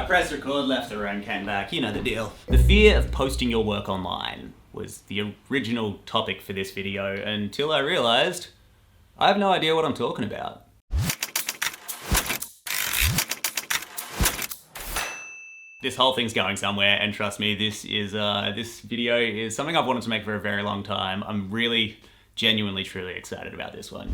pressed record, left the room, came back, you know the deal. The fear of posting your work online was the original topic for this video until I realized I have no idea what I'm talking about. This whole thing's going somewhere, and trust me, this video is something I've wanted to make for a very long time. I'm really, genuinely, truly excited about this one.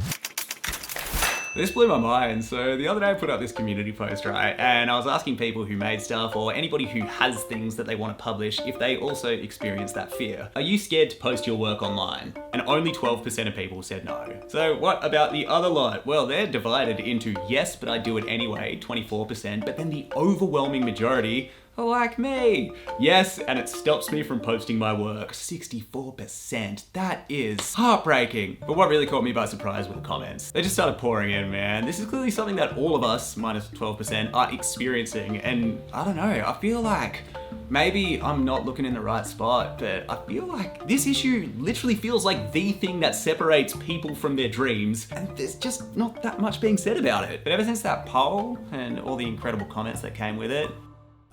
This blew my mind. So the other day I put up this community post, right? And I was asking people who made stuff or anybody who has things that they want to publish if they also experience that fear. Are you scared to post your work online? And only 12% of people said no. So what about the other lot? Well, they're divided into yes, but I do it anyway, 24%, but then the overwhelming majority are like me. Yes, and it stops me from posting my work, 64%. That is heartbreaking. But what really caught me by surprise were the comments. They just started pouring in, man. This is clearly something that all of us, minus 12%, are experiencing. And I don't know, I feel like maybe I'm not looking in the right spot, but I feel like this issue literally feels like the thing that separates people from their dreams, and there's just not that much being said about it. But ever since that poll and all the incredible comments that came with it,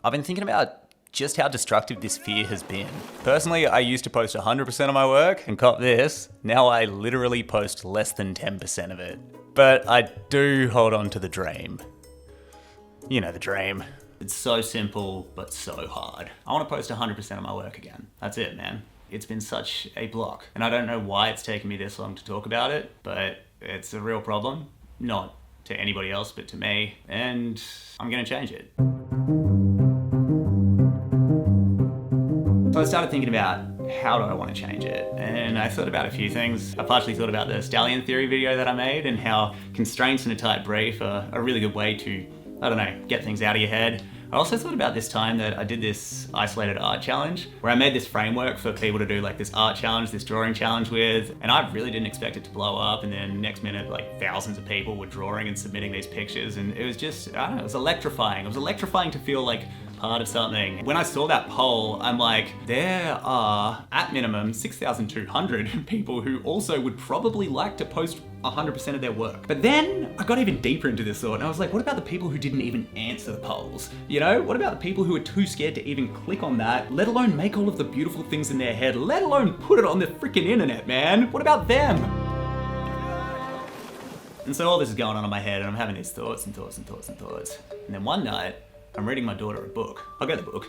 I've been thinking about just how destructive this fear has been. Personally, I used to post 100% of my work, and cop this, now I literally post less than 10% of it. But I do hold on to the dream. You know the dream. It's so simple, but so hard. I want to post 100% of my work again. That's it, man. It's been such a block, and I don't know why it's taken me this long to talk about it, but it's a real problem. Not to anybody else, but to me, and I'm gonna change it. So I started thinking about how do I want to change it? And I thought about a few things. I partially thought about the stallion theory video that I made and how constraints in a tight brief are a really good way to, I don't know, get things out of your head. I also thought about this time that I did this isolated art challenge where I made this framework for people to do like this art challenge, this drawing challenge with, and I really didn't expect it to blow up, and then next minute like thousands of people were drawing and submitting these pictures, and it was just, I don't know, it was electrifying. It was electrifying to feel like part of something. When I saw that poll, I'm like, there are at minimum 6,200 people who also would probably like to post 100% of their work. But then I got even deeper into this thought and I was like, what about the people who didn't even answer the polls? You know, what about the people who are too scared to even click on that, let alone make all of the beautiful things in their head, let alone put it on the freaking internet, man? What about them? And so all this is going on in my head and I'm having these thoughts and thoughts and thoughts and thoughts. And then one night, I'm reading my daughter a book. I'll get the book.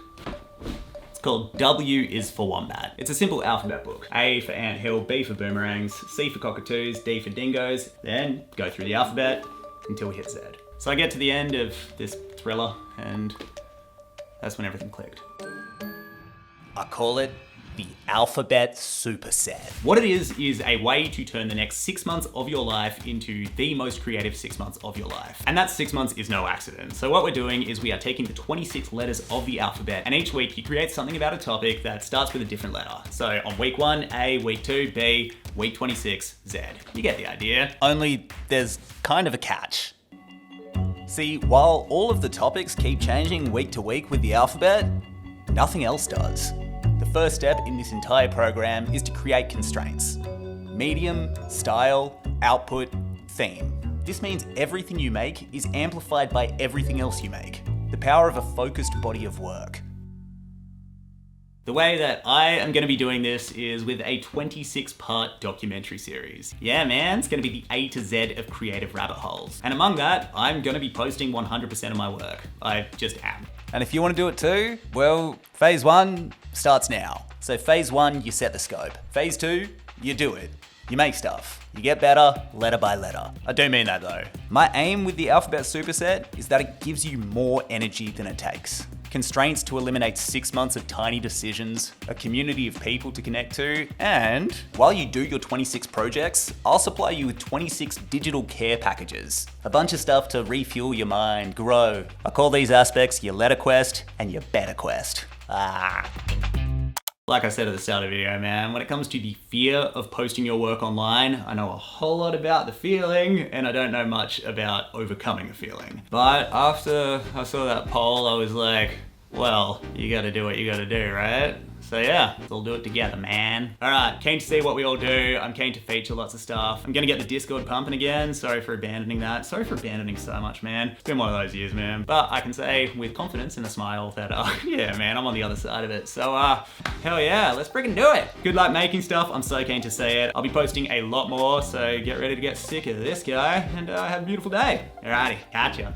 It's called W is for Wombat. It's a simple alphabet book. A for anthill, B for boomerangs, C for cockatoos, D for dingoes, then go through the alphabet until we hit Z. So I get to the end of this thriller and that's when everything clicked. I call it the Alphabet Superset. What it is a way to turn the next 6 months of your life into the most creative 6 months of your life. And that 6 months is no accident. So what we're doing is we are taking the 26 letters of the alphabet, and each week you create something about a topic that starts with a different letter. So on week 1, A, week 2, B, week 26, Z. You get the idea. Only there's kind of a catch. See, while all of the topics keep changing week to week with the alphabet, nothing else does. The first step in this entire program is to create constraints. Medium, style, output, theme. This means everything you make is amplified by everything else you make. The power of a focused body of work. The way that I am going to be doing this is with a 26-part documentary series. Yeah, man, it's going to be the A to Z of creative rabbit holes. And among that, I'm going to be posting 100% of my work. I just am. And if you want to do it too, well, phase 1 starts now. So phase 1, you set the scope. Phase 2, you do it. You make stuff. You get better, letter by letter. I do mean that though. My aim with the Alphabet Superset is that it gives you more energy than it takes. Constraints to eliminate 6 months of tiny decisions, a community of people to connect to, and while you do your 26 projects, I'll supply you with 26 digital care packages. A bunch of stuff to refuel your mind, grow. I call these aspects your letter quest and your better quest. Like I said at the start of the video, man, when it comes to the fear of posting your work online, I know a whole lot about the feeling and I don't know much about overcoming a feeling. But after I saw that poll, I was like, well, you gotta do what you gotta do, right? So yeah, let's all do it together, man. All right, keen to see what we all do. I'm keen to feature lots of stuff. I'm gonna get the Discord pumping again. Sorry for abandoning that. Sorry for abandoning so much, man. It's been one of those years, man. But I can say with confidence and a smile that, yeah, man, I'm on the other side of it. So, hell yeah, let's freaking do it. Good luck making stuff. I'm so keen to see it. I'll be posting a lot more, so get ready to get sick of this guy and have a beautiful day. Alrighty, catch ya.